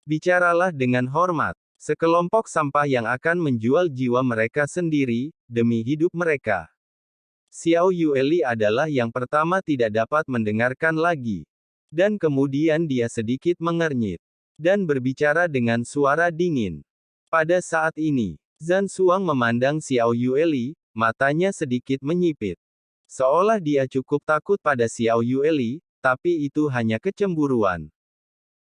Bicaralah dengan hormat. Sekelompok sampah yang akan menjual jiwa mereka sendiri, demi hidup mereka. Xiao Yueli adalah yang pertama tidak dapat mendengarkan lagi. Dan kemudian dia sedikit mengernyit. Dan berbicara dengan suara dingin. Pada saat ini, Zhan Xuang memandang Xiao Yueli, matanya sedikit menyipit. Seolah dia cukup takut pada Xiao Yueli, tapi itu hanya kecemburuan.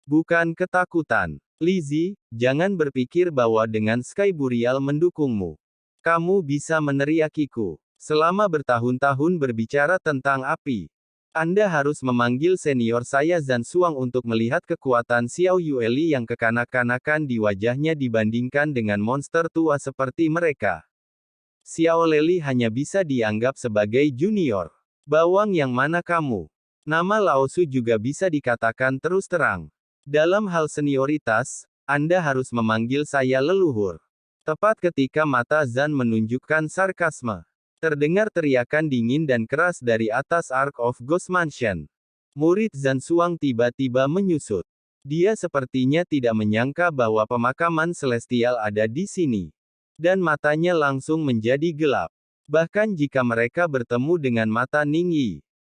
Bukan ketakutan. Lizzie, jangan berpikir bahwa dengan Sky Burial mendukungmu, kamu bisa meneriakiku. Selama bertahun-tahun berbicara tentang api, Anda harus memanggil senior saya Zhan Xuang untuk melihat kekuatan Xiao Yueli yang kekanak-kanakan di wajahnya dibandingkan dengan monster tua seperti mereka. Xiao Leli hanya bisa dianggap sebagai junior. Bawang yang mana kamu? Nama Lao Su juga bisa dikatakan terus terang. Dalam hal senioritas, Anda harus memanggil saya leluhur. Tepat ketika mata Zhan menunjukkan sarkasme, terdengar teriakan dingin dan keras dari atas Ark of Ghost Mansion. Murid Zhan Xuang tiba-tiba menyusut. Dia sepertinya tidak menyangka bahwa pemakaman celestial ada di sini. Dan matanya langsung menjadi gelap. Bahkan jika mereka bertemu dengan mata Ning Yi,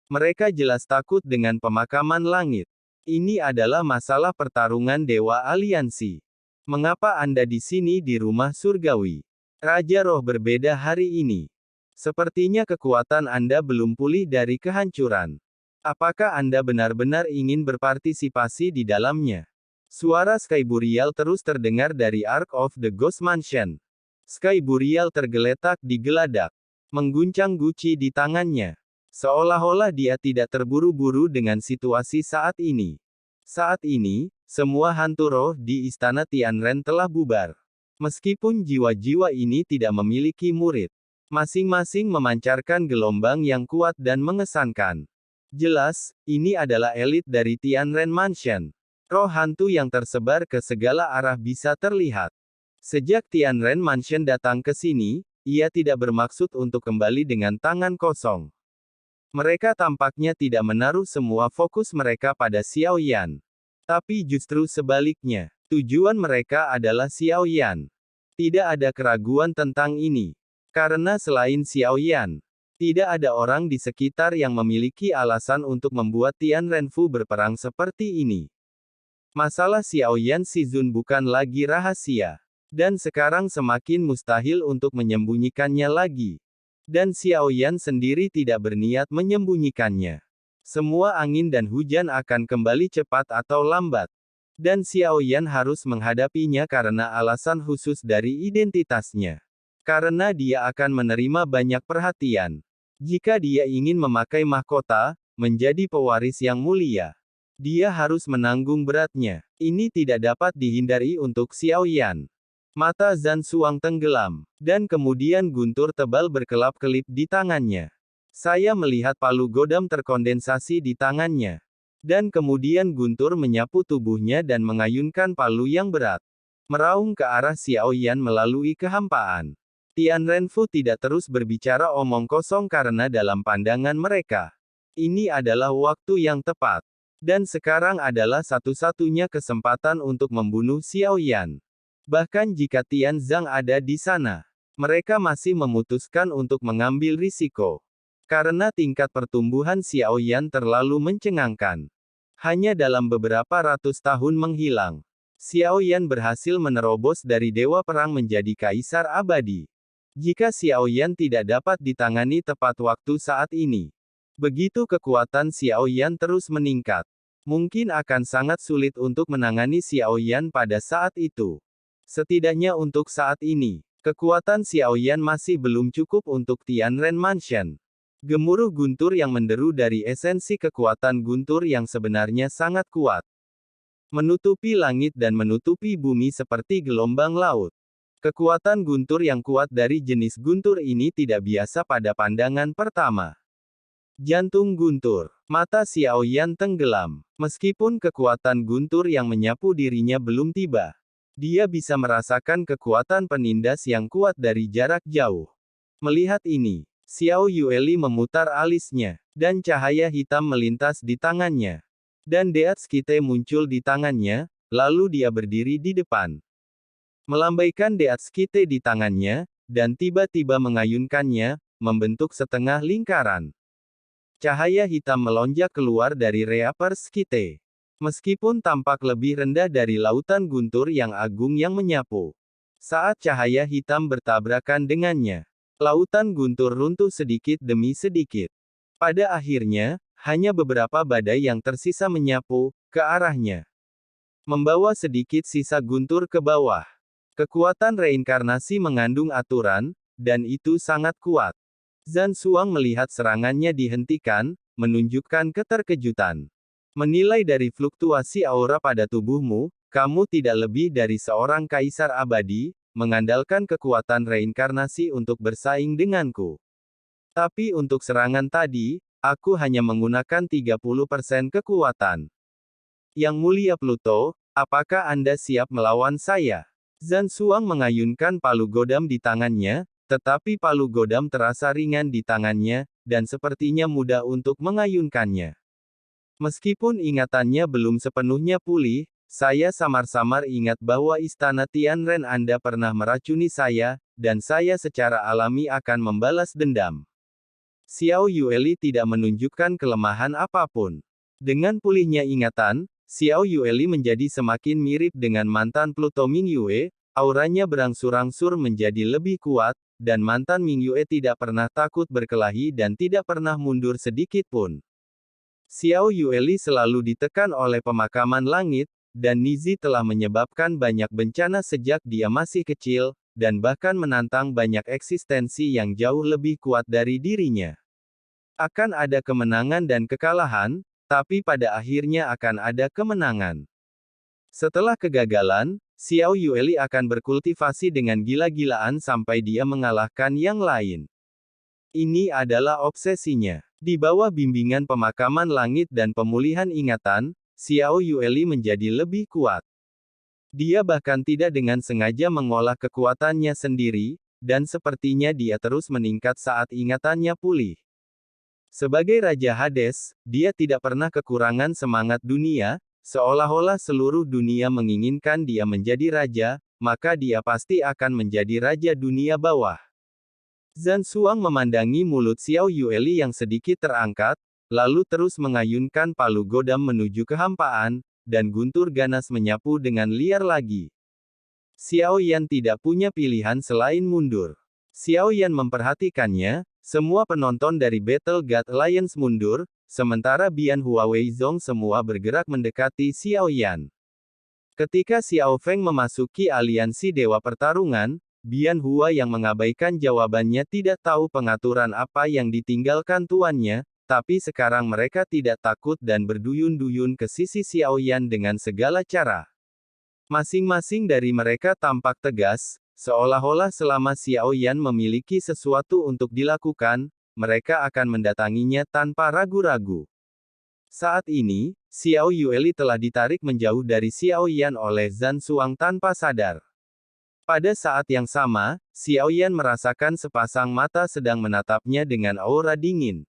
mereka jelas takut dengan pemakaman langit. Ini adalah masalah pertarungan Dewa Aliansi. Mengapa Anda di sini di rumah surgawi? Raja Roh berbeda hari ini. Sepertinya kekuatan Anda belum pulih dari kehancuran. Apakah Anda benar-benar ingin berpartisipasi di dalamnya? Suara Sky Burial terus terdengar dari Ark of the Ghost Mansion. Sky Burial tergeletak di geladak, mengguncang guci di tangannya. Seolah-olah dia tidak terburu-buru dengan situasi saat ini. Saat ini, semua hantu roh di istana Tianren telah bubar. Meskipun jiwa-jiwa ini tidak memiliki murid, masing-masing memancarkan gelombang yang kuat dan mengesankan. Jelas, ini adalah elit dari Tianren Mansion. Roh hantu yang tersebar ke segala arah bisa terlihat. Sejak Tianren Mansion datang ke sini, ia tidak bermaksud untuk kembali dengan tangan kosong. Mereka tampaknya tidak menaruh semua fokus mereka pada Xiao Yan. Tapi justru sebaliknya, tujuan mereka adalah Xiao Yan. Tidak ada keraguan tentang ini. Karena selain Xiao Yan, tidak ada orang di sekitar yang memiliki alasan untuk membuat Tianren Fu berperang seperti ini. Masalah Xiao Yan Shizun bukan lagi rahasia. Dan sekarang semakin mustahil untuk menyembunyikannya lagi. Dan Xiao Yan sendiri tidak berniat menyembunyikannya. Semua angin dan hujan akan kembali cepat atau lambat. Dan Xiao Yan harus menghadapinya karena alasan khusus dari identitasnya. Karena dia akan menerima banyak perhatian. Jika dia ingin memakai mahkota, menjadi pewaris yang mulia, dia harus menanggung beratnya. Ini tidak dapat dihindari untuk Xiao Yan. Mata Zhan Xuang tenggelam, dan kemudian guntur tebal berkelap-kelip di tangannya. Saya melihat palu godam terkondensasi di tangannya. Dan kemudian guntur menyapu tubuhnya dan mengayunkan palu yang berat. Meraung ke arah Xiao Yan melalui kehampaan. Tianren Fu tidak terus berbicara omong kosong karena dalam pandangan mereka, ini adalah waktu yang tepat. Dan sekarang adalah satu-satunya kesempatan untuk membunuh Xiao Yan. Bahkan jika Tian Zhang ada di sana, mereka masih memutuskan untuk mengambil risiko. Karena tingkat pertumbuhan Xiao Yan terlalu mencengangkan. Hanya dalam beberapa ratus tahun menghilang, Xiao Yan berhasil menerobos dari Dewa Perang menjadi Kaisar Abadi. Jika Xiao Yan tidak dapat ditangani tepat waktu saat ini, begitu kekuatan Xiao Yan terus meningkat, mungkin akan sangat sulit untuk menangani Xiao Yan pada saat itu. Setidaknya untuk saat ini, kekuatan Xiao Yan masih belum cukup untuk Tianren Mansion. Gemuruh guntur yang menderu dari esensi kekuatan guntur yang sebenarnya sangat kuat. Menutupi langit dan menutupi bumi seperti gelombang laut. Kekuatan guntur yang kuat dari jenis guntur ini tidak biasa pada pandangan pertama. Jantung guntur. Mata Xiao Yan tenggelam. Meskipun kekuatan guntur yang menyapu dirinya belum tiba, dia bisa merasakan kekuatan penindas yang kuat dari jarak jauh. Melihat ini, Xiao Yueli memutar alisnya, dan cahaya hitam melintas di tangannya. Dan Deat Skite muncul di tangannya, lalu dia berdiri di depan. Melambaikan Deatskite di tangannya, dan tiba-tiba mengayunkannya, membentuk setengah lingkaran. Cahaya hitam melonjak keluar dari Reaper Skite. Meskipun tampak lebih rendah dari lautan guntur yang agung yang menyapu. Saat cahaya hitam bertabrakan dengannya, lautan guntur runtuh sedikit demi sedikit. Pada akhirnya, hanya beberapa badai yang tersisa menyapu ke arahnya, membawa sedikit sisa guntur ke bawah. Kekuatan reinkarnasi mengandung aturan, dan itu sangat kuat. Zhan Xuang melihat serangannya dihentikan, menunjukkan keterkejutan. Menilai dari fluktuasi aura pada tubuhmu, kamu tidak lebih dari seorang kaisar abadi, mengandalkan kekuatan reinkarnasi untuk bersaing denganku. Tapi untuk serangan tadi, aku hanya menggunakan 30% kekuatan. Yang mulia Pluto, apakah Anda siap melawan saya? Zhan Xuang mengayunkan palu godam di tangannya, tetapi palu godam terasa ringan di tangannya, dan sepertinya mudah untuk mengayunkannya. Meskipun ingatannya belum sepenuhnya pulih, saya samar-samar ingat bahwa istana Tianren Anda pernah meracuni saya, dan saya secara alami akan membalas dendam. Xiao Yueli tidak menunjukkan kelemahan apapun. Dengan pulihnya ingatan, Xiao Yueli menjadi semakin mirip dengan mantan Pluto Mingyue, auranya berangsur-angsur menjadi lebih kuat, dan mantan Mingyue tidak pernah takut berkelahi dan tidak pernah mundur sedikit pun. Xiao Yueli selalu ditekan oleh pemakaman langit, dan Nizi telah menyebabkan banyak bencana sejak dia masih kecil, dan bahkan menantang banyak eksistensi yang jauh lebih kuat dari dirinya. Akan ada kemenangan dan kekalahan, tapi pada akhirnya akan ada kemenangan. Setelah kegagalan, Xiao Yueli akan berkultivasi dengan gila-gilaan sampai dia mengalahkan yang lain. Ini adalah obsesinya. Di bawah bimbingan pemakaman langit dan pemulihan ingatan, Xiao Yueli menjadi lebih kuat. Dia bahkan tidak dengan sengaja mengolah kekuatannya sendiri, dan sepertinya dia terus meningkat saat ingatannya pulih. Sebagai Raja Hades, dia tidak pernah kekurangan semangat dunia, seolah-olah seluruh dunia menginginkan dia menjadi raja, maka dia pasti akan menjadi raja dunia bawah. Zhan Xuang memandangi mulut Xiao Yueli yang sedikit terangkat, lalu terus mengayunkan palu godam menuju kehampaan, dan guntur ganas menyapu dengan liar lagi. Xiao Yan tidak punya pilihan selain mundur. Xiao Yan memperhatikannya, semua penonton dari Battle God Alliance mundur, sementara Bian Huawei Zong semua bergerak mendekati Xiao Yan. Ketika Xiao Feng memasuki aliansi Dewa Pertarungan, Bian Hua yang mengabaikan jawabannya tidak tahu pengaturan apa yang ditinggalkan tuannya, tapi sekarang mereka tidak takut dan berduyun-duyun ke sisi Xiao Yan dengan segala cara. Masing-masing dari mereka tampak tegas, seolah-olah selama Xiao Yan memiliki sesuatu untuk dilakukan, mereka akan mendatanginya tanpa ragu-ragu. Saat ini, Xiao Yueli telah ditarik menjauh dari Xiao Yan oleh Zhan Xuang tanpa sadar. Pada saat yang sama, Xiao Yan merasakan sepasang mata sedang menatapnya dengan aura dingin.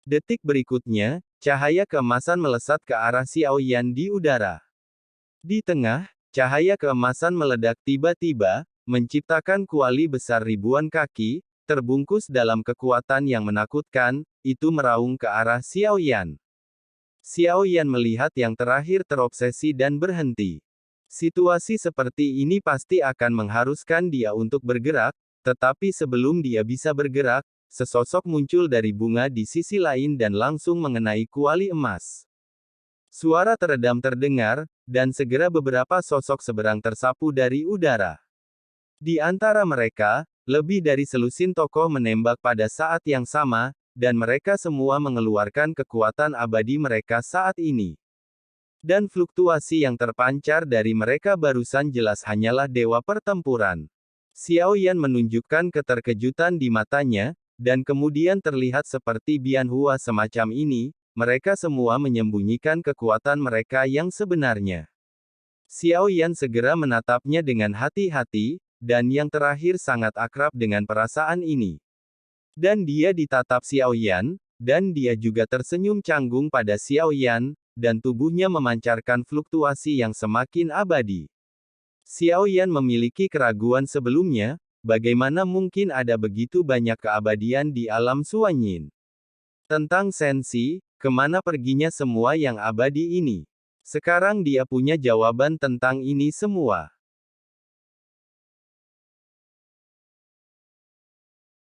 Detik berikutnya, cahaya keemasan melesat ke arah Xiao Yan di udara. Di tengah, cahaya keemasan meledak tiba-tiba, menciptakan kuali besar ribuan kaki, terbungkus dalam kekuatan yang menakutkan, itu meraung ke arah Xiao Yan. Xiao Yan melihat yang terakhir terobsesi dan berhenti. Situasi seperti ini pasti akan mengharuskan dia untuk bergerak, tetapi sebelum dia bisa bergerak, sesosok muncul dari bunga di sisi lain dan langsung mengenai kuali emas. Suara teredam terdengar, dan segera beberapa sosok seberang tersapu dari udara. Di antara mereka, lebih dari selusin tokoh menembak pada saat yang sama, dan mereka semua mengeluarkan kekuatan abadi mereka saat ini. Dan fluktuasi yang terpancar dari mereka barusan jelas hanyalah dewa pertempuran. Xiao Yan menunjukkan keterkejutan di matanya, dan kemudian terlihat seperti Bian Hua semacam ini, mereka semua menyembunyikan kekuatan mereka yang sebenarnya. Xiao Yan segera menatapnya dengan hati-hati, dan yang terakhir sangat akrab dengan perasaan ini. Dan dia ditatap Xiao Yan, dan dia juga tersenyum canggung pada Xiao Yan, dan tubuhnya memancarkan fluktuasi yang semakin abadi. Xiao Yan memiliki keraguan sebelumnya, bagaimana mungkin ada begitu banyak keabadian di alam Suanyin. Tentang Sensi, kemana perginya semua yang abadi ini? Sekarang dia punya jawaban tentang ini semua.